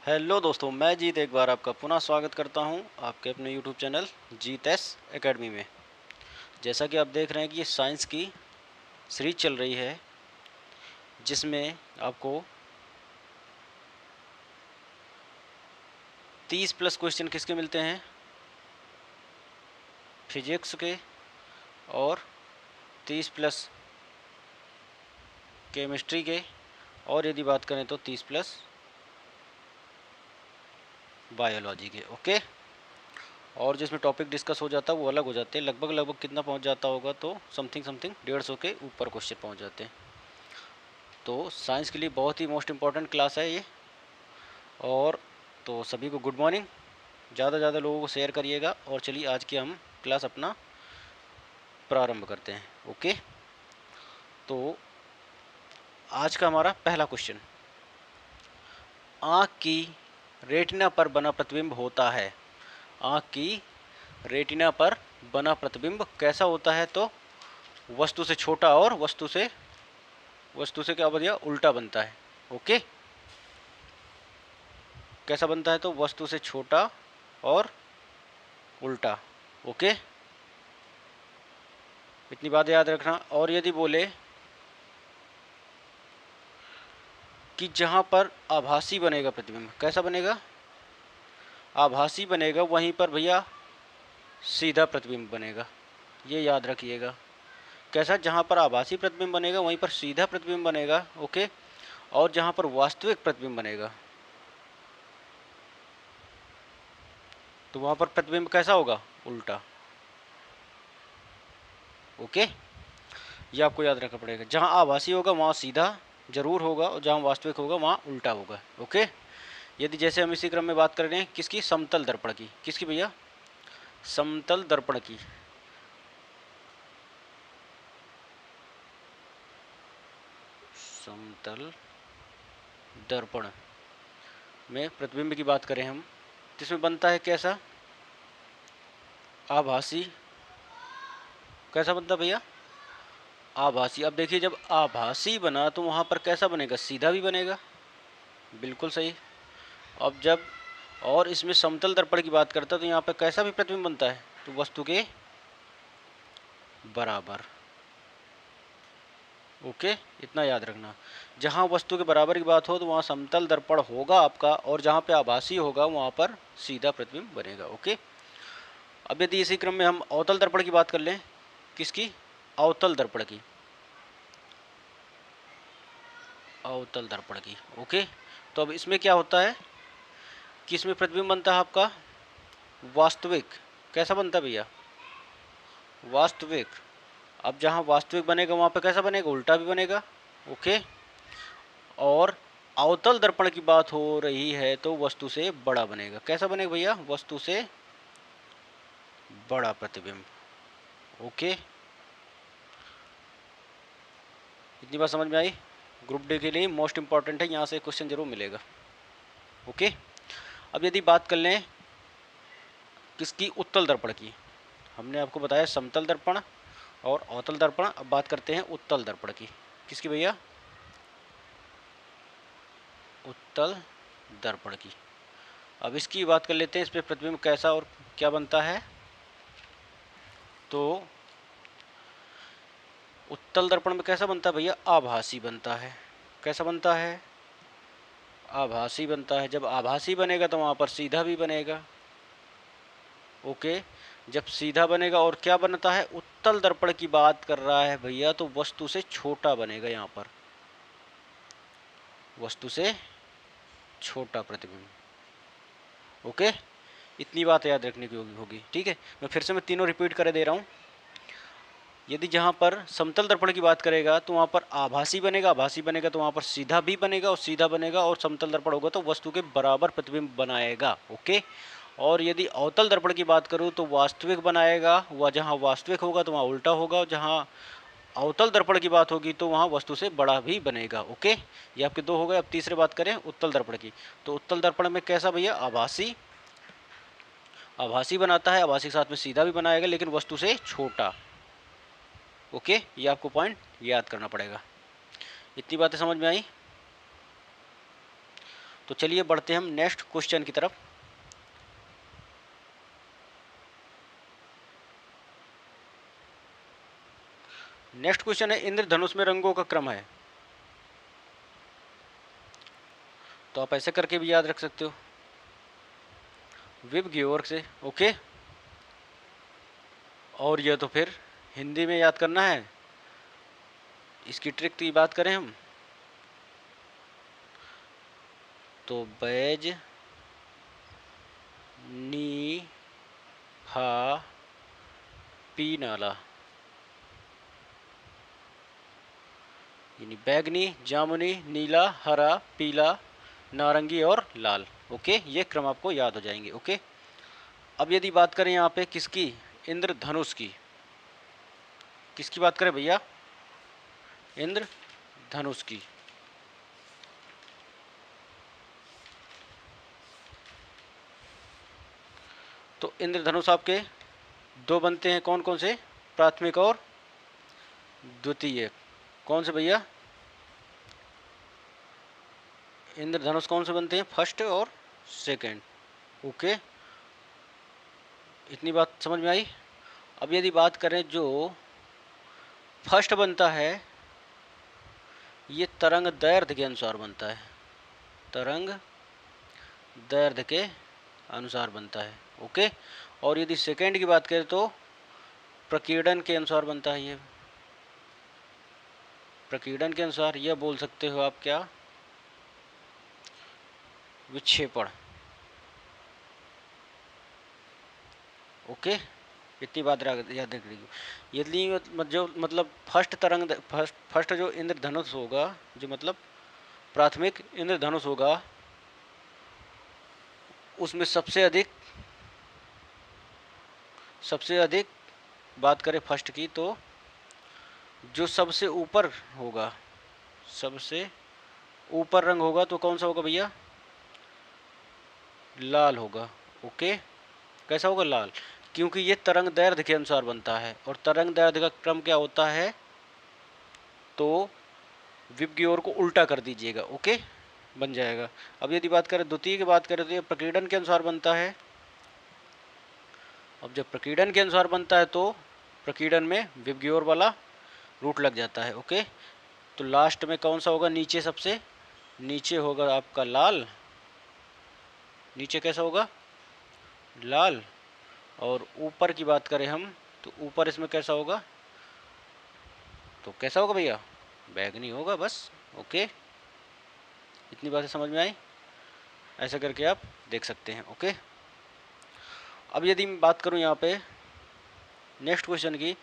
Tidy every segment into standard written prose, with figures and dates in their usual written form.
Hello दोस्तों, मैं जीत एक बार आपका पुनः स्वागत करता हूं आपके अपने यूट्यूब चैनल जीत एस एकेडमी में। जैसा कि आप देख रहे हैं कि ये साइंस की सीरीज चल रही है जिसमें आपको 30 प्लस क्वेश्चन किसके मिलते हैं, फिजिक्स के, और 30 प्लस केमिस्ट्री के, और यदि बात करें तो 30 प्लस बायोलॉजी के। ओके, और जिसमें टॉपिक डिस्कस हो जाता है वो अलग हो जाते हैं। लगभग कितना पहुंच जाता होगा, तो समथिंग 150 के ऊपर क्वेश्चन पहुंच जाते हैं। तो साइंस के लिए बहुत ही मोस्ट इम्पॉर्टेंट क्लास है ये। और तो सभी को गुड मॉर्निंग, ज़्यादा लोगों को शेयर करिएगा। और चलिए आज की हम क्लास अपना प्रारंभ करते हैं। ओके, तो आज का हमारा पहला क्वेश्चन, आँख की रेटिना पर बना प्रतिबिंब होता है। आँख की रेटिना पर बना प्रतिबिंब कैसा होता है? तो वस्तु से छोटा और वस्तु से क्या बढ़िया उल्टा बनता है। ओके, कैसा बनता है? तो वस्तु से छोटा और उल्टा। ओके, इतनी बात याद रखना। और यदि बोले कि जहाँ पर आभासी बनेगा प्रतिबिंब, कैसा बनेगा? आभासी बनेगा, वहीं पर भैया सीधा प्रतिबिंब बनेगा। ये याद रखिएगा। कैसा? जहाँ पर आभासी प्रतिबिंब बनेगा वहीं पर सीधा प्रतिबिंब बनेगा। ओके, और जहाँ पर वास्तविक प्रतिबिंब बनेगा तो वहाँ पर प्रतिबिंब कैसा होगा? उल्टा। ओके, ये आपको याद रखना पड़ेगा। जहाँ आभासी होगा वहाँ सीधा जरूर होगा, और जहाँ वास्तविक होगा वहाँ उल्टा होगा। ओके, यदि जैसे हम इसी क्रम में बात कर रहे हैं किसकी? समतल दर्पण की। किसकी भैया? समतल दर्पण की। समतल दर्पण में प्रतिबिंब की बात करें हम, तो इसमें बनता है कैसा? आभासी। कैसा बनता भैया? आभासी। अब देखिए, जब आभासी बना तो वहाँ पर कैसा बनेगा? सीधा भी बनेगा। बिल्कुल सही। अब जब और इसमें समतल दर्पण की बात करता है तो यहाँ पर कैसा भी प्रतिबिंब बनता है? तो वस्तु के बराबर। ओके, इतना याद रखना। जहाँ वस्तु के बराबर की बात हो तो वहाँ समतल दर्पण होगा आपका, और जहाँ पे आभासी होगा वहाँ पर सीधा प्रतिबिंब बनेगा। ओके, अब यदि इसी क्रम में हम अवतल दर्पण की बात कर लें, किसकी? अवतल दर्पण की। अवतल दर्पण की। ओके, तो अब इसमें क्या होता है कि इसमें प्रतिबिंब बनता है आपका वास्तविक। कैसा बनता है भैया? वास्तविक। अब जहाँ वास्तविक बनेगा वहाँ पे कैसा बनेगा? उल्टा भी बनेगा। ओके, और अवतल दर्पण की बात हो रही है तो वस्तु से बड़ा बनेगा। कैसा बनेगा भैया? वस्तु से बड़ा प्रतिबिंब। ओके, इतनी बात समझ में आई? ग्रुप डी के लिए मोस्ट इंपॉर्टेंट है, यहाँ से क्वेश्चन जरूर मिलेगा। ओके, अब यदि बात कर लें किसकी? उत्तल दर्पण की। हमने आपको बताया समतल दर्पण और अवतल दर्पण। अब बात करते हैं उत्तल दर्पण की। किसकी भैया? उत्तल दर्पण की। अब इसकी बात कर लेते हैं, इस पर प्रतिबिंब कैसा और क्या बनता है। तो उत्तल दर्पण में कैसा बनता है भैया? आभासी बनता है। कैसा बनता है? आभासी बनता है। जब आभासी बनेगा तो वहाँ पर सीधा भी बनेगा। ओके, जब सीधा बनेगा और क्या बनता है? उत्तल दर्पण की बात कर रहा है भैया, तो वस्तु से छोटा बनेगा। यहाँ पर वस्तु से छोटा प्रतिबिंब। ओके, इतनी बात याद रखने की होगी। ठीक है, मैं फिर से तीनों रिपीट कर दे रहा हूँ। यदि जहाँ पर समतल दर्पण की बात करेगा तो वहाँ पर आभासी बनेगा। आभासी बनेगा तो वहाँ पर सीधा भी बनेगा, और सीधा बनेगा और समतल दर्पण होगा तो वस्तु के बराबर प्रतिबिंब बनाएगा। ओके, और यदि अवतल दर्पण की बात करूँ तो वास्तविक बनाएगा। वह जहाँ वास्तविक होगा तो वहाँ उल्टा होगा, जहाँ अवतल दर्पण की बात होगी तो वहाँ वस्तु से बड़ा भी बनेगा। ओके, ये आपके दो हो गए। अब तीसरे बात करें उत्तल दर्पण की, तो उत्तल दर्पण में कैसा भैया? आभासी। आभासी बनाता है, आभासी के साथ में सीधा भी बनाएगा, लेकिन वस्तु से छोटा। ओके, ये आपको पॉइंट याद करना पड़ेगा। इतनी बातें समझ में आई? तो चलिए बढ़ते हैं हम नेक्स्ट क्वेश्चन की तरफ। नेक्स्ट क्वेश्चन है इंद्रधनुष में रंगों का क्रम है। तो आप ऐसे करके भी याद रख सकते हो विब ग्योर से, ओके। और यह तो फिर हिंदी में याद करना है। इसकी ट्रिक की बात करें हम तो बैज नी फा पी नाला, यानी बैगनी, जामुनी, नीला, हरा, पीला, नारंगी और लाल। ओके, ये क्रम आपको याद हो जाएंगे। ओके, अब यदि बात करें यहाँ पे किसकी, इंद्रधनुष की, किसकी बात करें भैया, इंद्रधनुष की। तो इंद्रधनुष आपके दो बनते हैं, कौन कौन से, प्राथमिक और द्वितीय। कौन से भैया, इंद्रधनुष कौन से बनते हैं, फर्स्ट और सेकंड। ओके, इतनी बात समझ में आई। अब यदि बात करें जो फर्स्ट बनता है, ये तरंग दैर्घ्य के अनुसार बनता है, तरंग दैर्घ्य के अनुसार बनता है। ओके, और यदि सेकंड की बात करें तो प्रकीर्णन के अनुसार बनता है। ये प्रकीर्णन के अनुसार, यह बोल सकते हो आप क्या, विक्षेपण। ओके, इतनी बात याद रख लीजिए। यदि जो मतलब फर्स्ट जो इंद्रधनुष होगा, जो मतलब प्राथमिक इंद्रधनुष होगा, उसमें सबसे अधिक बात करें फर्स्ट की, तो जो सबसे ऊपर होगा, सबसे ऊपर रंग होगा तो कौन सा होगा भैया, लाल होगा। ओके, कैसा होगा, लाल, क्योंकि ये तरंग दैर्घ्य के अनुसार बनता है, और तरंग दैर्घ्य का क्रम क्या होता है, तो विब की ओर को उल्टा कर दीजिएगा। ओके, बन जाएगा। अब यदि बात करें द्वितीय की बात करें तो ये प्रकीर्णन के अनुसार बनता है। अब जब प्रकीर्णन के अनुसार बनता है तो प्रकीर्णन में विब की ओर वाला रूट लग जाता है। ओके, तो लास्ट में कौन सा होगा, नीचे, सबसे नीचे होगा आपका लाल, नीचे कैसा होगा, लाल। और ऊपर की बात करें हम तो ऊपर इसमें कैसा होगा, तो कैसा होगा भैया, बैगनी होगा बस। ओके, इतनी बातें समझ में आई, ऐसा करके आप देख सकते हैं। ओके, अब यदि मैं बात करूं यहाँ पे नेक्स्ट क्वेश्चन की,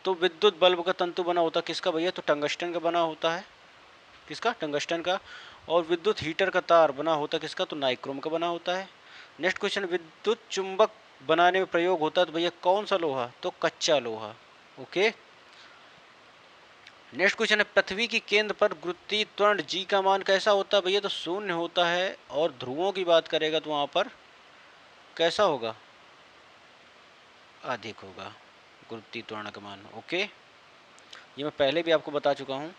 तो विद्युत बल्ब का तंतु बना होता किसका भैया, तो टंगस्टन का बना होता है, किसका, टंगस्टन का। और विद्युत हीटर का तार बना होता किसका, तो नाइक्रोम का बना होता है। नेक्स्ट क्वेश्चन, विद्युत चुंबक बनाने में प्रयोग होता है तो भैया कौन सा लोहा, तो कच्चा लोहा। ओके, नेक्स्ट क्वेश्चन है, पृथ्वी की केंद्र पर गुरुत्वीय त्वरण जी का मान कैसा होता है भैया, तो शून्य होता है। और ध्रुवों की बात करेगा तो वहां पर कैसा होगा, अधिक होगा गुरुत्वीय त्वरण का मान। ओके, ये मैं पहले भी आपको बता चुका हूं।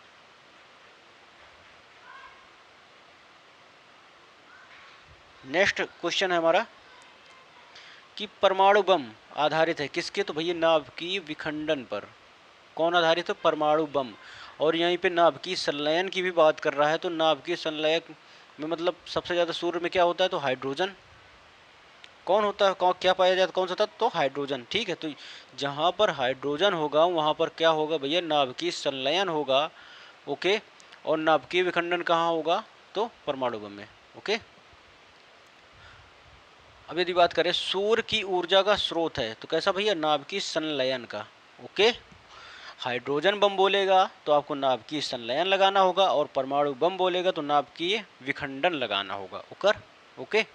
नेक्स्ट क्वेश्चन है हमारा कि परमाणु बम आधारित है किसके, तो भैया नाभिकीय विखंडन पर। कौन आधारित है, परमाणु बम। और यहीं पे नाभिकीय संलयन की भी बात कर रहा है, तो नाभिकीय संलयन में मतलब सबसे ज़्यादा सूर्य में क्या होता है, तो हाइड्रोजन। कौन होता है, कौन क्या पाया जाता है, कौन सा तत्व, तो हाइड्रोजन। ठीक है, तो जहाँ पर हाइड्रोजन होगा वहाँ पर क्या होगा भैया, नाभिकीय संलयन होगा। ओके, और नाभिकीय विखंडन कहाँ होगा, तो परमाणु बम में। ओके, अब यदि बात करें सूर्य की ऊर्जा का स्रोत है तो कैसा भैया, नाभिकीय संलयन का। ओके, हाइड्रोजन बम बोलेगा तो आपको नाभिकीय संलयन लगाना होगा, और परमाणु बम बोलेगा तो नाभिकीय विखंडन लगाना होगा। ओके,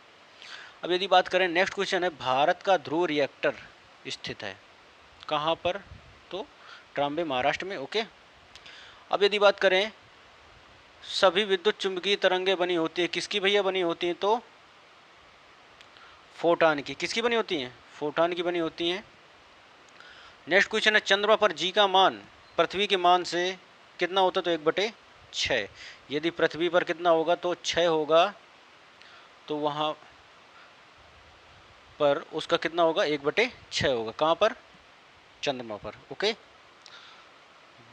अब यदि बात करें नेक्स्ट क्वेश्चन है, भारत का ध्रुव रिएक्टर स्थित है कहाँ पर, तो ट्राम्बे, महाराष्ट्र में। ओके, अब यदि बात करें सभी विद्युत चुंबकीय तरंगें बनी होती है किसकी भैया, बनी होती हैं तो फोटॉन की। किसकी बनी होती हैं, फोटॉन की बनी होती हैं। नेक्स्ट क्वेश्चन है, चंद्रमा पर जी का मान पृथ्वी के मान से कितना होता है, तो 1/6। यदि पृथ्वी पर कितना होगा, तो 6 होगा, तो वहाँ पर उसका कितना होगा, 1/6 होगा। कहाँ पर, चंद्रमा पर। ओके,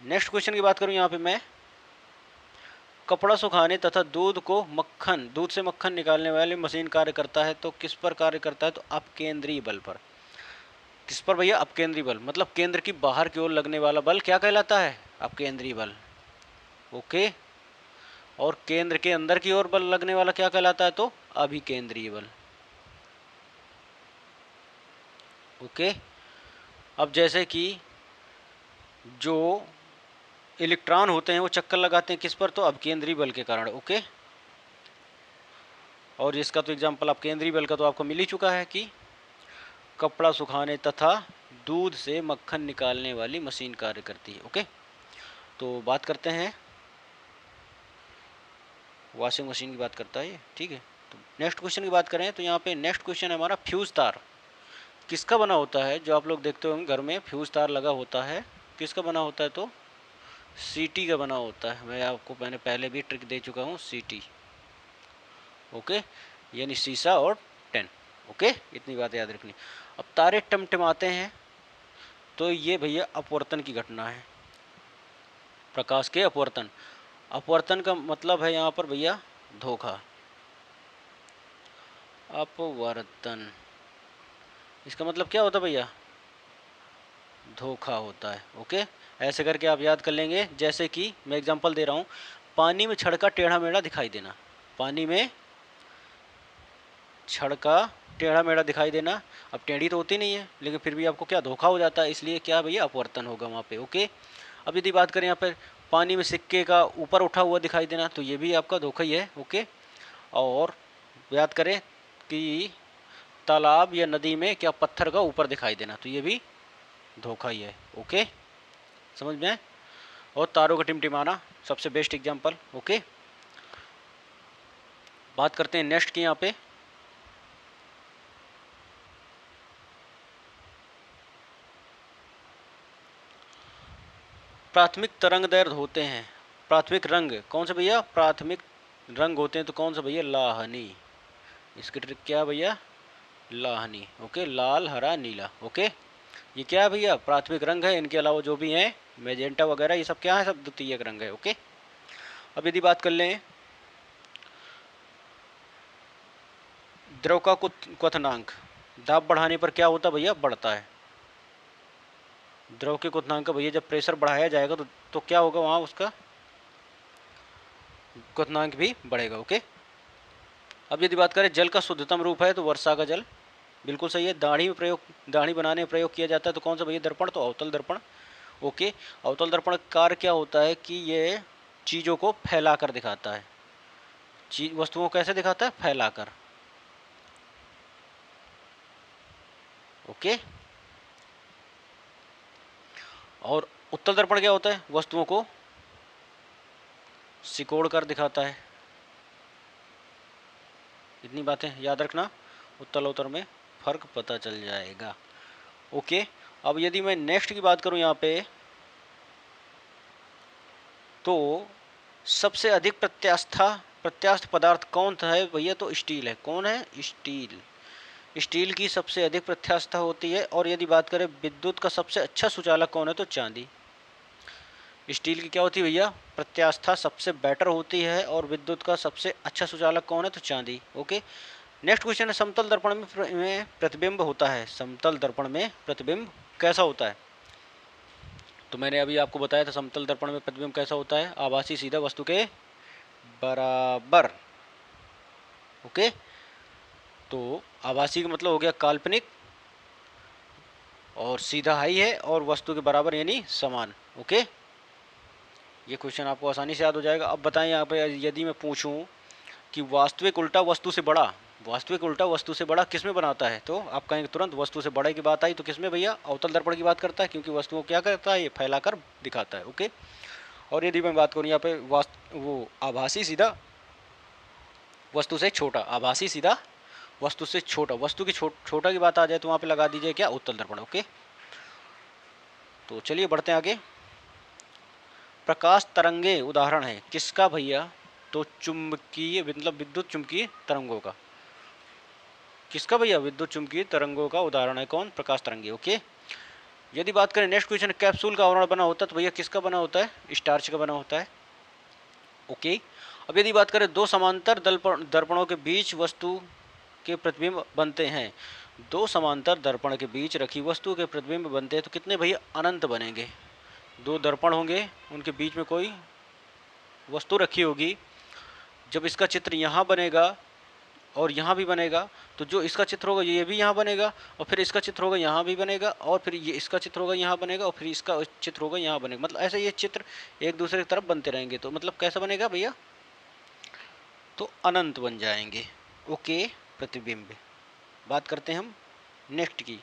नेक्स्ट क्वेश्चन की बात करूं यहाँ पे मैं, कपड़ा सुखाने तथा दूध से मक्खन निकालने वाली मशीन कार्य करता है तो किस पर कार्य करता है, तो अपकेंद्रीय बल पर। किस पर भैया, अपकेंद्रीय बल, मतलब केंद्र की बाहर की ओर लगने वाला बल क्या कहलाता है, अपकेंद्रीय बल। ओके, और केंद्र के अंदर की ओर बल लगने वाला क्या कहलाता है, तो अभिकेंद्रीय बल। ओके, अब जैसे कि जो इलेक्ट्रॉन होते हैं वो चक्कर लगाते हैं किस पर, तो अपकेंद्रीय बल के कारण। ओके, और इसका तो एग्जांपल अपकेंद्रीय बल का तो आपको मिल ही चुका है कि कपड़ा सुखाने तथा दूध से मक्खन निकालने वाली मशीन कार्य करती है। ओके, तो बात करते हैं, वॉशिंग मशीन की बात करता है ये, ठीक है। तो नेक्स्ट क्वेश्चन की बात करें तो यहाँ पे नेक्स्ट क्वेश्चन है हमारा, फ्यूज तार किसका बना होता है, जो आप लोग देखते होंगे घर में फ्यूज तार लगा होता है, किसका बना होता है, तो सीटी का बना होता है। मैंने पहले भी ट्रिक दे चुका हूँ, सीटी। ओके, यानी सीसा और टेन। ओके, इतनी बात याद रखनी। अब तारे टिमटिमाते हैं तो ये भैया अपवर्तन की घटना है, प्रकाश के अपवर्तन। अपवर्तन का मतलब है यहाँ पर भैया धोखा, अपवर्तन, इसका मतलब क्या होता है भैया, धोखा होता है। ओके, ऐसे करके आप याद कर लेंगे। जैसे कि मैं एग्जांपल दे रहा हूँ, पानी में छड़ का टेढ़ा मेढ़ा दिखाई देना, पानी में छड़ का टेढ़ा मेढ़ा दिखाई देना, अब टेढ़ी तो होती नहीं है लेकिन फिर भी आपको क्या धोखा हो जाता है, इसलिए क्या भैया अपवर्तन होगा वहाँ पे। ओके, अब यदि बात करें यहाँ पर पानी में सिक्के का ऊपर उठा हुआ दिखाई देना, तो ये भी आपका धोखा ही है। ओके, और याद करें कि तालाब या नदी में क्या पत्थर का ऊपर दिखाई देना, तो ये भी धोखा ही है। ओके, समझ में। और तारों का टिमटिमाना सबसे बेस्ट एग्जांपल। ओके, बात करते हैं नेक्स्ट की यहाँ पे, प्राथमिक तरंग दैर्ध्य होते हैं, प्राथमिक रंग कौन से भैया, प्राथमिक रंग होते हैं तो कौन सा भैया, लाहनी। इसकी ट्रिक क्या भैया, लाहनी। ओके, लाल हरा नीला। ओके, ये क्या है भैया, प्राथमिक रंग है। इनके अलावा जो भी हैं मैजेंटा वगैरह ये सब क्या है, सब द्वितीयक रंग है। ओके, अब यदि बात कर लें द्रव का क्वथनांक, दाब बढ़ाने पर क्या होता है भैया, बढ़ता है। द्रव के क्वथनांक का भैया जब प्रेशर बढ़ाया जाएगा तो क्या होगा, वहाँ उसका क्वथनांक भी बढ़ेगा। ओके, अब यदि बात करें जल का शुद्धतम रूप है तो वर्षा का जल, बिल्कुल सही है। दाढ़ी बनाने में प्रयोग किया जाता है तो कौन सा भैया, दर्पण, तो अवतल दर्पण। ओके, अवतल दर्पण का कार्य क्या होता है कि ये चीज़ों को फैलाकर दिखाता है, वस्तुओं को कैसे दिखाता है, फैलाकर। ओके, और उत्तल दर्पण क्या होता है, वस्तुओं को सिकोड़ कर दिखाता है। इतनी बातें याद रखना, उत्तल अवतल में फर्क पता चल जाएगा। ओके, अब यदि मैं नेक्स्ट की बात करूं यहाँ पे, तो सबसे अधिक प्रत्यास्थ पदार्थ कौन सा है भैया, तो स्टील है। कौन है, स्टील। स्टील की सबसे अधिक प्रत्यास्थता होती है। और यदि बात करें विद्युत का सबसे अच्छा सुचालक कौन है, तो चांदी। स्टील की क्या होती है भैया, प्रत्यास्था सबसे बेटर होती है, और विद्युत का सबसे अच्छा सुचालक कौन है, तो चांदी। ओके, नेक्स्ट क्वेश्चन है, समतल दर्पण में प्रतिबिंब होता है, समतल दर्पण में प्रतिबिंब कैसा होता है, तो मैंने अभी आपको बताया था समतल दर्पण में प्रतिबिंब कैसा होता है, आभासी सीधा वस्तु के बराबर। ओके, तो आभासी का मतलब हो गया काल्पनिक, और सीधा हाई है, और वस्तु के बराबर यानी समान। ओके, ये क्वेश्चन आपको आसानी से याद हो जाएगा। अब बताएं यहाँ पे, यदि मैं पूछूं कि वास्तविक उल्टा वस्तु से बड़ा, वास्तविक उल्टा वस्तु से बड़ा किस में बनाता है, तो आप कहेंगे तुरंत वस्तु से बड़े की बात आई तो किस में भैया, अवतल दर्पण की बात करता है, क्योंकि वस्तुओं क्या करता है, ये फैलाकर दिखाता है। ओके, और यदि मैं बात करूँ यहाँ पे वो आभासी सीधा वस्तु से छोटा, आभासी सीधा वस्तु से छोटा, वस्तु की छोटा की बात आ जाए तो वहाँ पे लगा दीजिए क्या, उत्तल दर्पण। ओके, तो चलिए बढ़ते हैं आगे। प्रकाश तरंगे उदाहरण है किसका भैया, तो चुंबकीय, मतलब विद्युत चुंबकीय तरंगों का। किसका भैया? विद्युत चुंबकीय तरंगों का उदाहरण है कौन? प्रकाश तरंगे। ओके। यदि बात करें नेक्स्ट क्वेश्चन, कैप्सूल का आवरण बना होता है तो भैया किसका बना होता है? स्टार्च का बना होता है। ओके। अब यदि बात करें दो समांतर दर्पणों के बीच वस्तु के प्रतिबिंब बनते हैं, दो समांतर दर्पण के बीच रखी वस्तु के प्रतिबिंब बनते हैं तो कितने भैया? अनंत बनेंगे। दो दर्पण होंगे, उनके बीच में कोई वस्तु रखी होगी, जब इसका चित्र यहाँ बनेगा और यहाँ भी बनेगा तो जो इसका चित्र होगा ये भी यहाँ बनेगा, और फिर इसका चित्र होगा यहाँ भी बनेगा, और फिर ये इसका चित्र होगा यहाँ बनेगा, और फिर इसका चित्र होगा यहाँ बनेगा। मतलब ऐसे ये चित्र एक दूसरे की तरफ बनते रहेंगे। तो मतलब कैसा बनेगा भैया? तो अनंत बन जाएंगे। ओके। प्रतिबिंब। बात करते हैं हम नेक्स्ट की।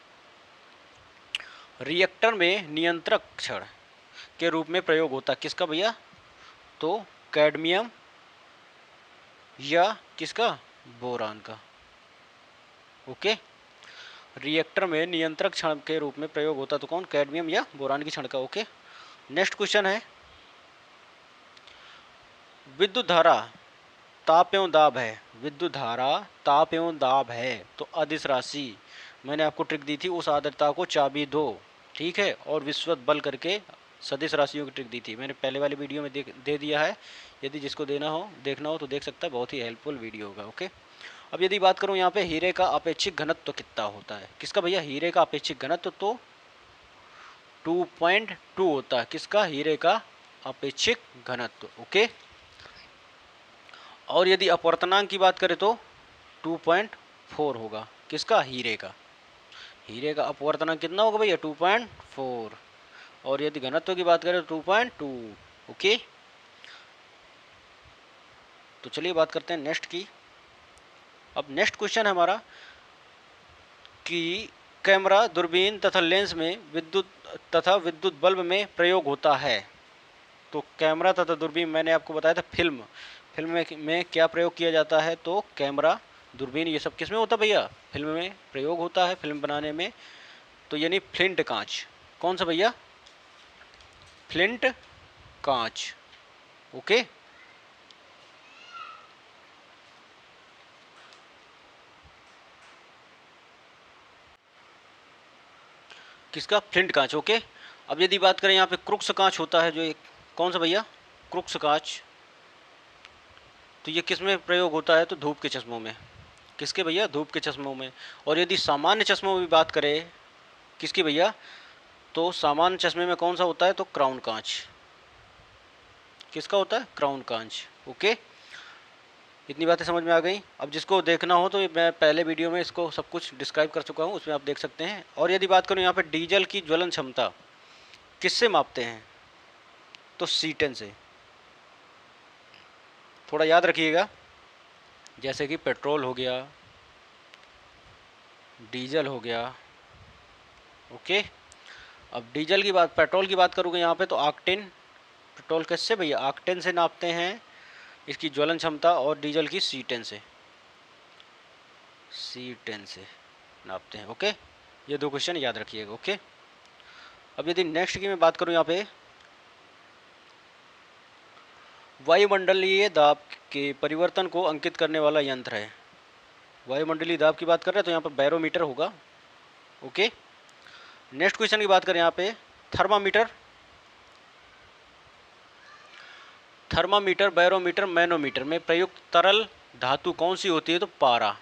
रिएक्टर में नियंत्रक क्षण के रूप में प्रयोग होता है किसका भैया? तो कैडमियम या किसका? बोरान का। ओके। रिएक्टर में नियंत्रक क्षण के रूप में प्रयोग होता तो कौन? कैडमियम या बोरान की क्षण का। ओके। नेक्स्ट क्वेश्चन है, विद्युत धारा ताप एवं दाब है। विद्युत धारा ताप एवं दाब है तो अदिश राशि, मैंने आपको ट्रिक दी थी, उस आर्द्रता को चाबी दो, ठीक है, और विश्वत बल करके सदिश राशियों की ट्रिक दी थी, मैंने पहले वाली वीडियो में दे दिया है। यदि जिसको देना हो देखना हो तो देख सकता है, बहुत ही हेल्पफुल वीडियो होगा। ओके। अब यदि बात करूं यहाँ पे हीरे का अपेक्षिक घनत्व कितना होता है? किसका भैया? हीरे का अपेक्षिक घनत्व तो 2.2 होता है। किसका? हीरे का अपेक्षिक घनत्व। ओके। और यदि अपवर्तनांक की बात करें तो 2.4 होगा। किसका? हीरे का। हीरे का अपवर्तनांक कितना होगा भैया? 2.4। और यदि घनत्व की बात करें तो 2.2। ओके। तो चलिए बात करते हैं नेक्स्ट की। अब नेक्स्ट क्वेश्चन है हमारा कि कैमरा, दूरबीन तथा लेंस में विद्युत बल्ब में प्रयोग होता है। तो कैमरा तथा दूरबीन मैंने आपको बताया था फिल्म में क्या प्रयोग किया जाता है? तो कैमरा, दूरबीन ये सब किस में होता है भैया? फिल्म में प्रयोग होता है, फिल्म बनाने में। तो यानी फ्लिंट कांच। कौन सा भैया? फ्लिंट कांच। ओके। किसका? फ्लिंट कांच। ओके। अब यदि बात करें यहाँ पे क्रुक्स कांच होता है जो एक, कौन सा भैया? क्रुक्स कांच। तो ये किस में प्रयोग होता है? तो धूप के चश्मों में। किसके भैया? धूप के चश्मों में। और यदि सामान्य चश्मों में बात करें, किसकी भैया? तो सामान्य चश्मे में कौन सा होता है? तो क्राउन कांच। किसका होता है? क्राउन कांच। ओके। इतनी बातें समझ में आ गई। अब जिसको देखना हो तो मैं पहले वीडियो में इसको सब कुछ डिस्क्राइब कर चुका हूँ, उसमें आप देख सकते हैं। और यदि बात करूँ यहाँ पे डीजल की ज्वलन क्षमता किससे मापते हैं? तो C10 से। थोड़ा याद रखिएगा, जैसे कि पेट्रोल हो गया, डीजल हो गया। ओके। अब डीजल की बात, पेट्रोल की बात करूँगा यहाँ पे तो ऑक्टेन। पेट्रोल किससे भैया? ऑक्टेन से नापते हैं इसकी ज्वलन क्षमता, और डीजल की C10 से। C10 से नापते हैं। ओके। ये दो क्वेश्चन याद रखिएगा। ओके। अब यदि नेक्स्ट की मैं बात करूँ यहाँ पे, वायुमंडलीय दाब के परिवर्तन को अंकित करने वाला यंत्र है। वायुमंडलीय दाब की बात कर रहे हैं तो यहाँ पर बैरोमीटर होगा। ओके। नेक्स्ट क्वेश्चन की बात करें यहाँ पे, थर्मामीटर, बैरोमीटर, मैनोमीटर में प्रयुक्त तरल धातु कौन सी होती है? तो पारा।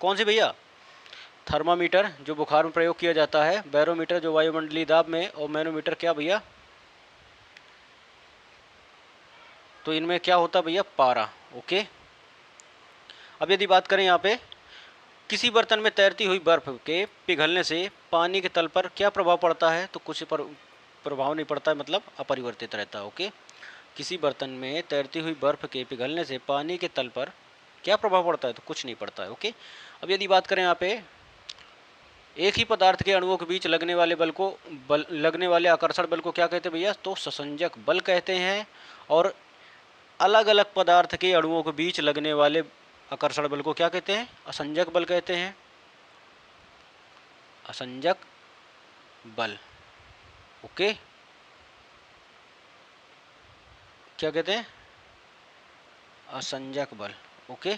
कौन सी भैया? थर्मामीटर जो बुखार में प्रयोग किया जाता है, बैरोमीटर जो वायुमंडलीय दाब में, और मैनोमीटर क्या भैया? तो इनमें क्या होता है भैया? पारा। ओके। अब यदि बात करें यहाँ पे, किसी बर्तन में तैरती हुई बर्फ के पिघलने से पानी के तल पर क्या प्रभाव पड़ता है? तो कुछ पर प्रभाव नहीं पड़ता है, मतलब अपरिवर्तित रहता है। ओके। किसी बर्तन में तैरती हुई बर्फ के पिघलने से पानी के तल पर क्या प्रभाव पड़ता है? तो कुछ नहीं पड़ता है। ओके। अब यदि बात करें यहाँ पे, एक ही पदार्थ के अणुओं के बीच लगने वाले लगने वाले आकर्षण बल को क्या कहते हैं भैया? तो ससंजक बल कहते हैं। और अलग अलग पदार्थ के अणुओं के बीच लगने वाले आकर्षण बल को क्या कहते हैं? असंजक बल कहते हैं। असंजक बल। ओके। क्या कहते हैं? असंजक बल। ओके।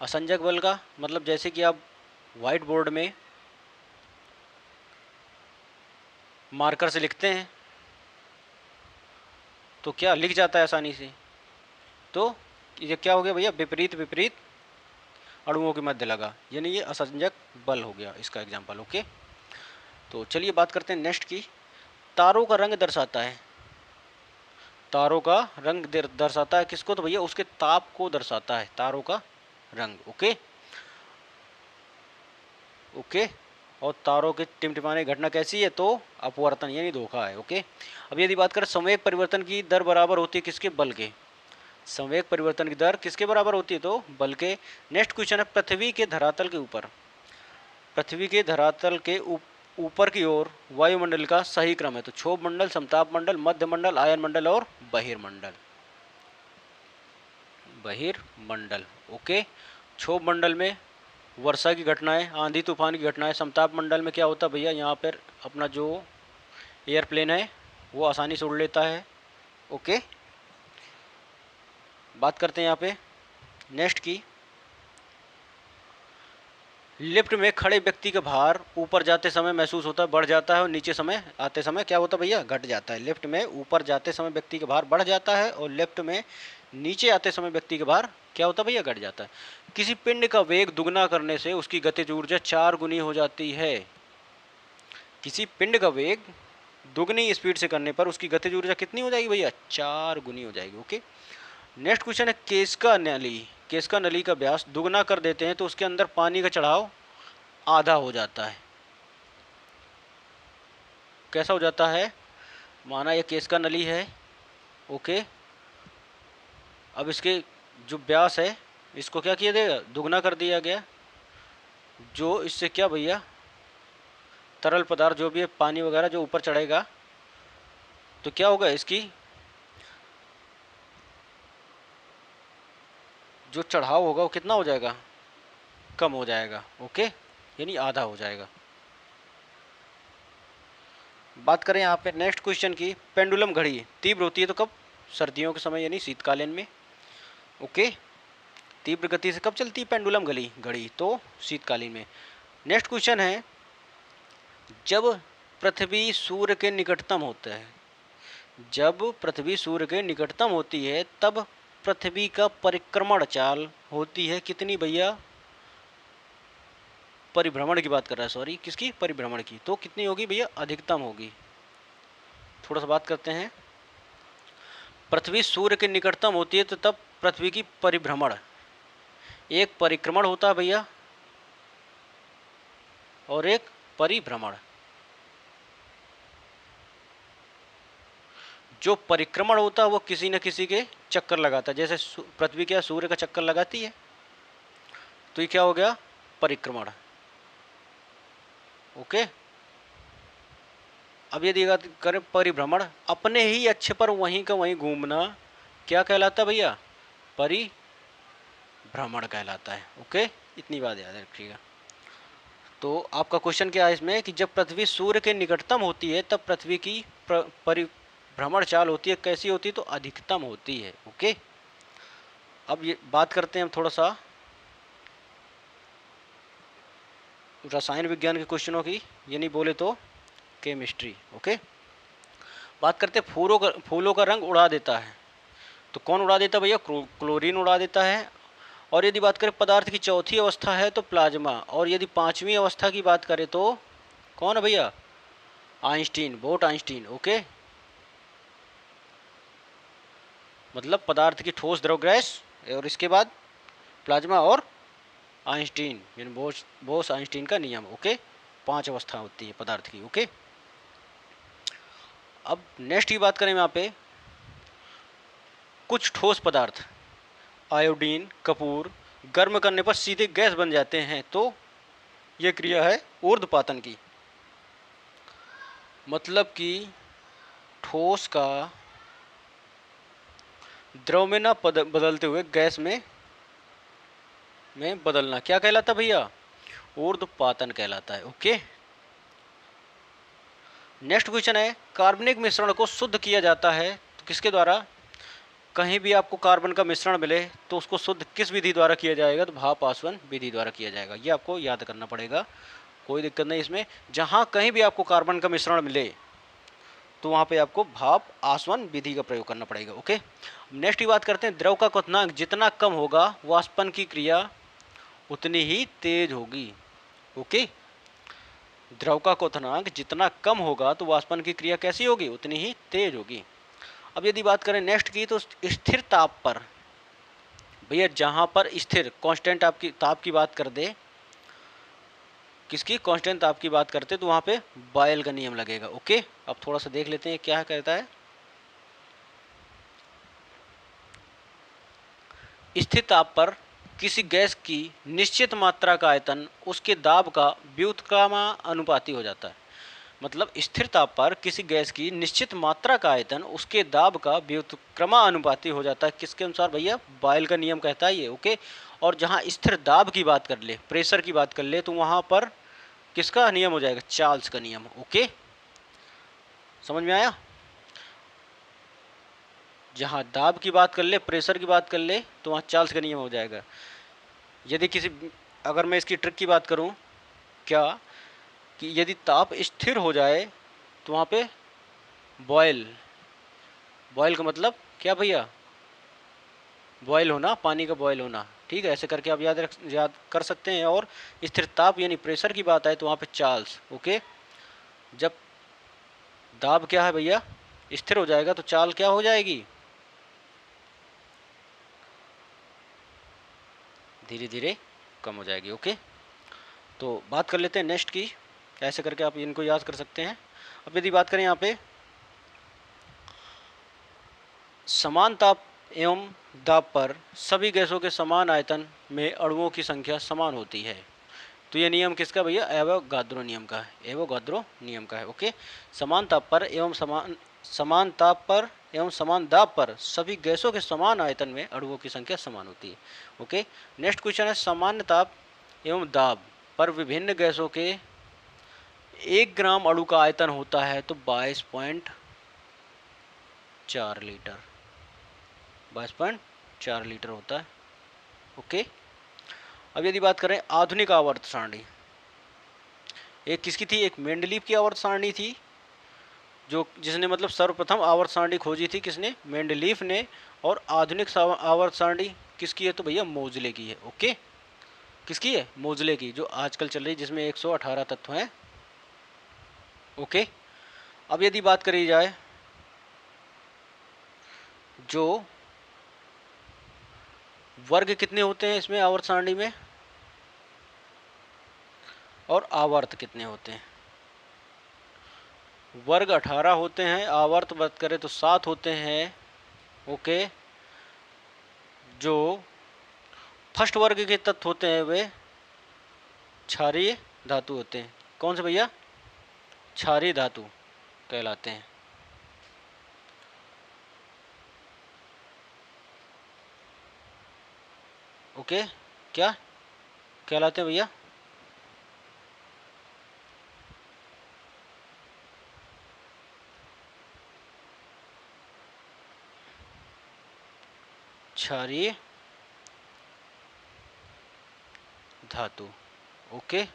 असंजक बल का मतलब जैसे कि आप व्हाइट बोर्ड में मार्कर से लिखते हैं तो क्या लिख जाता है आसानी से, तो ये क्या हो गया भैया, विपरीत विपरीत अणुओं के मध्य लगा, यानी ये असंजक बल हो गया इसका एग्जाम्पल। ओके, तो चलिए बात करते हैं नेक्स्ट की। तारों का रंग दर्शाता है, तारों का रंग दर्शाता है किसको, तो भैया उसके ताप को दर्शाता है तारों का रंग। ओके ओके, और तारों के टिमटिमाने की घटना कैसी है, तो अपवर्तन यानी धोखा है। ओके, अब यदि बात करें संवेग परिवर्तन की दर बराबर होती है किसके, बल के, संवेग परिवर्तन की दर किसके बराबर होती है, तो बल के। नेक्स्ट क्वेश्चन है पृथ्वी के धरातल के ऊपर, पृथ्वी के धरातल के ऊपर की ओर वायुमंडल का सही क्रम है, तो क्षोभ मंडल, समताप मंडल, मध्य मंडल, आयन मंडल और बहिर्मंडल, बहिर्मंडल। ओके, क्षोभ मंडल में वर्षा की घटनाएं, आंधी तूफान की घटनाएं, समताप मंडल में क्या होता है भैया, यहाँ पर अपना जो एयरप्लेन है वो आसानी से उड़ लेता है। ओके, बात करते हैं यहाँ पे नेक्स्ट की। लिफ्ट में खड़े व्यक्ति का भार ऊपर जाते समय महसूस होता है बढ़ जाता है, और नीचे समय आते समय क्या होता है भैया, घट जाता है। लिफ्ट में ऊपर जाते समय व्यक्ति का भार बढ़ जाता है और लिफ्ट में नीचे आते समय व्यक्ति का भार क्या होता है भैया, घट जाता है। किसी पिंड का वेग दुगना करने से उसकी गतिज ऊर्जा 4 गुनी हो जाती है, किसी पिंड का वेग दुगनी स्पीड से करने पर उसकी गतिज ऊर्जा कितनी हो जाएगी भैया, 4 गुनी हो जाएगी। ओके, नेक्स्ट क्वेश्चन है केसका नली, केसका नली का व्यास दुगना कर देते हैं तो उसके अंदर पानी का चढ़ाव आधा हो जाता है, कैसा हो जाता है, माना ये केसका नली है। ओके, अब इसके जो व्यास है इसको क्या किया जाएगा, दुगना कर दिया गया, जो इससे क्या भैया तरल पदार्थ जो भी है पानी वगैरह जो ऊपर चढ़ेगा तो क्या होगा, इसकी जो चढ़ाव होगा वो कितना हो जाएगा, कम हो जाएगा। ओके, यानी आधा हो जाएगा। बात करें यहाँ पे नेक्स्ट क्वेश्चन की, पेंडुलम घड़ी तीव्र होती है तो कब, सर्दियों के समय यानी शीतकालीन में। ओके, तीव्र गति से कब चलती है पेंडुलम घड़ी, घड़ी तो शीतकालीन में। नेक्स्ट क्वेश्चन है, जब पृथ्वी सूर्य के निकटतम होता है, जब पृथ्वी सूर्य के निकटतम होती है तब पृथ्वी का परिक्रमण चाल होती है कितनी भैया, परिभ्रमण की बात कर रहा है, सॉरी किसकी, परिभ्रमण की, तो कितनी होगी भैया, अधिकतम होगी। थोड़ा सा बात करते हैं, पृथ्वी सूर्य के निकटतम होती है तो तब पृथ्वी की परिभ्रमण, एक परिक्रमण होता है भैया और एक परिभ्रमण। जो परिक्रमण होता है वो किसी न किसी के चक्कर लगाता है, जैसे पृथ्वी क्या सूर्य का चक्कर लगाती है, तो ये क्या हो गया, परिक्रमण। ओके, अब यदि बात करें परिभ्रमण, अपने ही अक्ष पर वहीं का वहीं घूमना क्या कहलाता है भैया, परिभ्रमण कहलाता है। ओके, इतनी बात याद रखिएगा। तो आपका क्वेश्चन क्या है इसमें कि जब पृथ्वी सूर्य के निकटतम होती है तब पृथ्वी की परिभ्रमण चाल होती है कैसी होती है, तो अधिकतम होती है। ओके, अब ये बात करते हैं हम थोड़ा सा रसायन विज्ञान के क्वेश्चनों की, यानी बोले तो केमिस्ट्री। ओके, बात करते हैं फूलों का रंग उड़ा देता है, तो कौन उड़ा देता है भैया, क्लोरीन उड़ा देता है। और यदि बात करें पदार्थ की चौथी अवस्था है तो प्लाज्मा, और यदि पांचवी अवस्था की बात करें तो कौन है भैया, आइंस्टीन, बोट आइंस्टीन। ओके, मतलब पदार्थ की ठोस, द्रव, गैस, और इसके बाद प्लाज्मा और आइंस्टीन यानी बोस आइंस्टीन का नियम। ओके, 5 अवस्था होती है पदार्थ की। ओके, अब नेक्स्ट की बात करें यहाँ पे, कुछ ठोस पदार्थ आयोडीन, कपूर गर्म करने पर सीधे गैस बन जाते हैं, तो यह क्रिया है ऊर्ध्वपातन की, मतलब कि ठोस का द्रव में ना बदलते हुए गैस में बदलना क्या कहलाता भैया, ऊर्ध्वपातन कहलाता है। ओके, नेक्स्ट क्वेश्चन है, कार्बनिक मिश्रण को शुद्ध किया जाता है तो किसके द्वारा, कहीं भी आपको कार्बन का मिश्रण मिले तो उसको शुद्ध किस विधि द्वारा किया जाएगा, तो भाप आसवन विधि द्वारा किया जाएगा। ये आपको याद करना पड़ेगा, कोई दिक्कत नहीं इसमें। जहाँ कहीं भी आपको कार्बन का मिश्रण मिले तो वहाँ पे आपको भाप आसवन विधि का प्रयोग करना पड़ेगा। ओके, नेक्स्ट की बात करते हैं, द्रव का क्वथनांक जितना कम होगा वाष्पन की क्रिया उतनी ही तेज होगी। ओके, द्रव का क्वथनांक जितना कम होगा तो वाष्पन की क्रिया कैसी होगी, उतनी ही तेज होगी। अब यदि बात करें नेक्स्ट की, तो स्थिर ताप पर भैया, जहाँ पर स्थिर कांस्टेंट आपकी ताप की बात कर दे, किसकी कांस्टेंट ताप की बात करते, तो वहाँ पे बॉयल का नियम लगेगा। ओके, अब थोड़ा सा देख लेते हैं क्या कहता है। स्थिर ताप पर किसी गैस की निश्चित मात्रा का आयतन उसके दाब का व्युत्क्रमानुपाती हो जाता है। मतलब स्थिर ताप पर किसी गैस की निश्चित मात्रा का आयतन उसके दाब का व्युत्क्रमानुपाती हो जाता है। किसके अनुसार भैया, बॉयल का नियम कहता है ये। ओके, और जहाँ स्थिर दाब की बात कर ले, प्रेशर की बात कर ले, तो वहाँ पर किसका नियम हो जाएगा, चार्ल्स का नियम। ओके, समझ में आया। जहाँ दाब की बात कर ले, प्रेशर की बात कर ले, तो वहाँ चार्ल्स का नियम हो जाएगा। यदि किसी, अगर मैं इसकी ट्रिक की बात करूँ, क्या कि यदि ताप स्थिर हो जाए तो वहाँ पे बॉयल, बॉयल का मतलब क्या भैया, बॉयल होना, पानी का बॉयल होना। ठीक है, ऐसे करके आप याद कर सकते हैं। और स्थिर ताप यानी प्रेशर की बात आए तो वहाँ पे चार्ल्स। ओके, जब दाब क्या है भैया, स्थिर हो जाएगा तो चाल क्या हो जाएगी, धीरे धीरे कम हो जाएगी। ओके, तो बात कर लेते हैं नेक्स्ट की, ऐसे करके आप इनको याद कर सकते हैं। अब यदि बात करें यहाँ पे समान ताप एवं दाब पर सभी गैसों के समान आयतन में अणुओं की संख्या समान होती है, तो ये नियम किसका भैया, एवोगाद्रो नियम का है। एवोगाद्रो नियम का है। ओके, समान ताप पर एवं समान ताप पर एवं समान दाब पर सभी गैसों के समान आयतन में अणुओं की संख्या समान होती है। ओके, नेक्स्ट क्वेश्चन है, सामान्य ताप एवं दाब पर विभिन्न गैसों के 1 ग्राम अणु का आयतन होता है तो 22.4 लीटर, 22.4 लीटर होता है। ओके, अब यदि बात करें आधुनिक आवर्त सारणी, एक किसकी थी, एक मेंडलीव की आवर्त सारणी थी, जो जिसने मतलब सर्वप्रथम आवर्त सारणी खोजी थी, किसने, मेंडलीव ने। और आधुनिक आवर्त सारणी किसकी है, तो भैया मोजले की है। ओके, किसकी है, मोजले की, जो आजकल चल रही है, जिसमें 118 तत्व हैं। ओके, अब यदि बात करी जाए जो वर्ग कितने होते हैं इसमें आवर्त सारणी में, और आवर्त कितने होते हैं, वर्ग 18 होते हैं, आवर्त बात करें तो 7 होते हैं। ओके, जो फर्स्ट वर्ग के तत्व होते हैं वे क्षारीय धातु होते हैं। कौन से भैया, क्षारीय धातु कहलाते हैं। ओके, क्या कहलाते हैं भैया, क्षारीय धातु। ओके,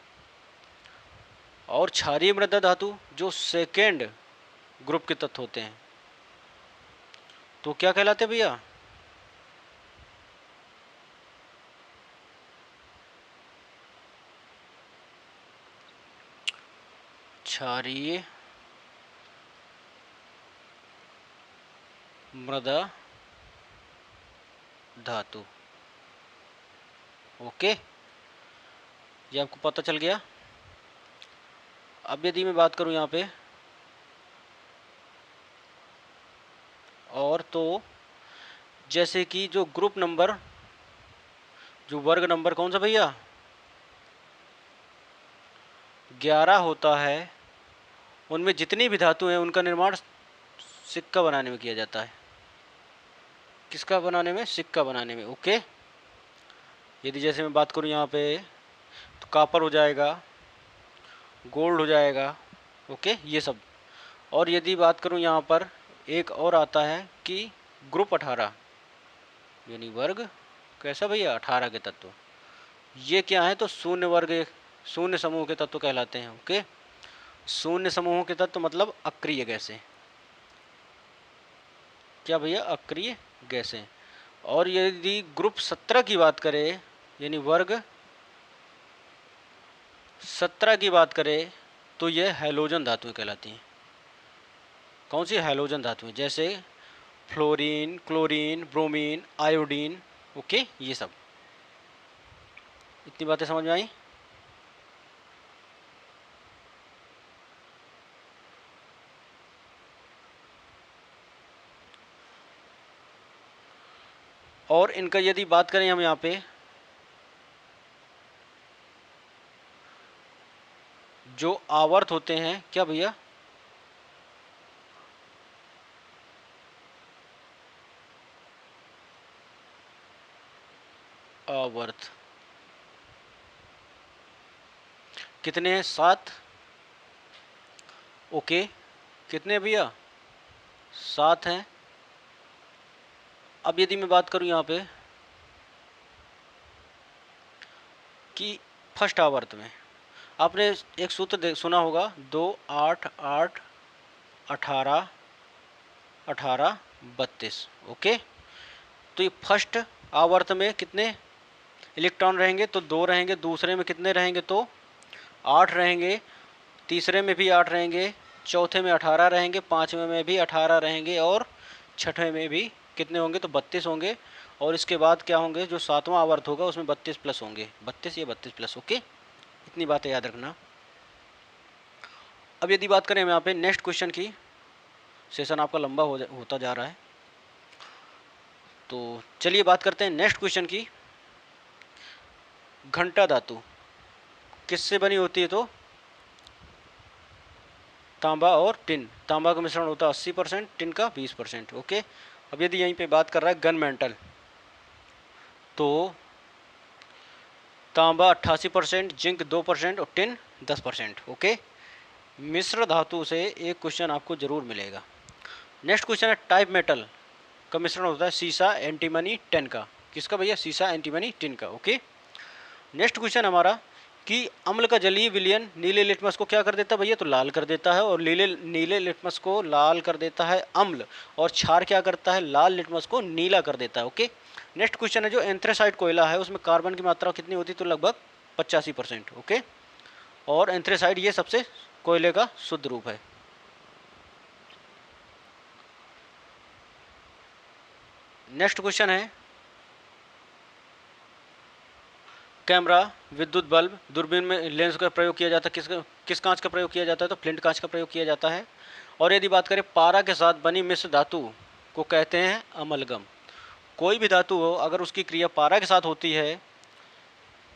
और क्षारीय मृदा धातु जो सेकेंड ग्रुप के तत्व होते हैं तो क्या कहलाते हैं भैया, क्षारीय मृदा धातु। ओके, ये आपको पता चल गया। अब यदि मैं बात करूं यहाँ पे और, तो जैसे कि जो ग्रुप नंबर, जो वर्ग नंबर कौन सा भैया, 11 होता है, उनमें जितनी भी धातु हैं उनका निर्माण सिक्का बनाने में किया जाता है। किसका बनाने में, सिक्का बनाने में। ओके, यदि जैसे मैं बात करूं यहाँ पे तो कॉपर हो जाएगा, गोल्ड हो जाएगा। ओके, ये सब। और यदि बात करूं यहाँ पर एक और आता है कि ग्रुप 18, यानी वर्ग कैसा भैया 18 के तत्व। ये क्या है तो शून्य वर्ग शून्य समूह के तत्व कहलाते हैं। ओके, शून्य समूहों के तत्व मतलब अक्रिय गैसें। क्या भैया अक्रिय गैसें। और यदि ग्रुप 17 की बात करें यानी वर्ग 17 की बात करें तो यह हैलोजन धातुएं कहलाती हैं। कौन सी हैलोजन धातुएं, जैसे fluorine, chlorine, bromine, iodine. Okay, ये सब। इतनी बातें समझ में आई। और इनका यदि बात करें हम यहाँ पे जो आवर्त होते हैं, क्या भैया आवर्त कितने हैं 7। ओके, कितने भैया 7 हैं। अब यदि मैं बात करूं यहाँ पे कि फर्स्ट आवर्त में आपने एक सूत्र सुना होगा 2 8 8 18 18 32। ओके, तो ये फर्स्ट आवर्त में कितने इलेक्ट्रॉन रहेंगे तो 2 रहेंगे, दूसरे में कितने रहेंगे तो 8 रहेंगे, तीसरे में भी 8 रहेंगे, चौथे में 18 रहेंगे, पाँचवें में भी 18 रहेंगे और छठवें में भी कितने होंगे तो 32 होंगे। और इसके बाद क्या होंगे जो सातवां आवर्त होगा उसमें 32 प्लस होंगे, 32 या 32 प्लस। ओके, इतनी बातें याद रखना। अब यदि बात करें हम यहाँ पे नेक्स्ट क्वेश्चन की, सेशन आपका लंबा होता जा रहा है तो चलिए बात करते हैं नेक्स्ट क्वेश्चन की। घंटा धातु किससे बनी होती है तो तांबा और टिन। तांबा का मिश्रण होता है 80%, टिन का 20%। ओके, अब यदि यहीं पे बात कर रहा है गन मेंटल तो तांबा 88%, जिंक 2% और टिन 10%। ओके, मिश्र धातु से एक क्वेश्चन आपको जरूर मिलेगा। नेक्स्ट क्वेश्चन है टाइप मेटल का मिश्रण होता है सीसा, एंटीमनी, टिन का। किसका भैया सीसा, एंटीमनी, टिन का। ओके, नेक्स्ट क्वेश्चन हमारा कि अम्ल का जलीय विलयन नीले लिटमस को क्या कर देता है भैया तो लाल कर देता है, और नीले लिटमस को लाल कर देता है अम्ल, और क्षार क्या करता है लाल लिटमस को नीला कर देता है। ओके, नेक्स्ट क्वेश्चन है जो एंथ्रेसाइट कोयला है उसमें कार्बन की मात्रा कितनी होती है तो लगभग 85%। ओके, और एंथ्रेसाइट ये सबसे कोयले का शुद्ध रूप है। नेक्स्ट क्वेश्चन है कैमरा, विद्युत बल्ब, दूरबीन में लेंस का प्रयोग किया जाता है किस कांच का प्रयोग किया जाता है तो फ्लिंट कांच का प्रयोग किया जाता है। और यदि बात करें पारा के साथ बनी मिश्र धातु को कहते हैं अमलगम। कोई भी धातु हो अगर उसकी क्रिया पारा के साथ होती है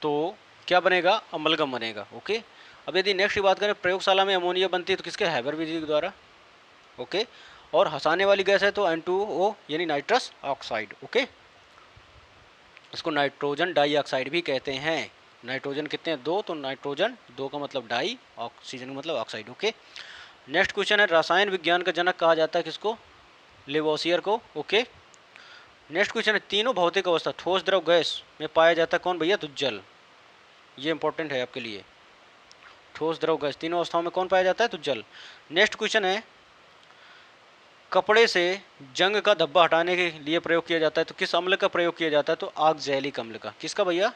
तो क्या बनेगा अमलगम बनेगा। ओके, अब यदि नेक्स्ट की बात करें प्रयोगशाला में अमोनिया बनती है तो किसके हैबर विधि के द्वारा। ओके, और हंसाने वाली गैस है तो N2O यानी नाइट्रस ऑक्साइड। ओके, इसको नाइट्रोजन डाइऑक्साइड भी कहते हैं। नाइट्रोजन कितने हैं 2 तो नाइट्रोजन 2 का मतलब डाई, ऑक्सीजन का मतलब ऑक्साइड। ओके, नेक्स्ट क्वेश्चन है रसायन विज्ञान का जनक कहा जाता है किसको लेवोसियर को। ओके, नेक्स्ट क्वेश्चन है तीनों भौतिक अवस्था ठोस द्रव गैस में पाया जाता है कौन भैया तो जल। ये इंपॉर्टेंट है आपके लिए, ठोस द्रव गैस तीनों अवस्थाओं में कौन पाया जाता है तो जल। नेक्स्ट क्वेश्चन है कपड़े से जंग का धब्बा हटाने के लिए प्रयोग किया जाता है तो किस अम्ल का प्रयोग किया जाता है तो ऑक्जेलिक अम्ल का। किसका भैया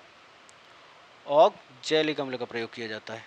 ऑक्जेलिक अम्ल का प्रयोग किया जाता है।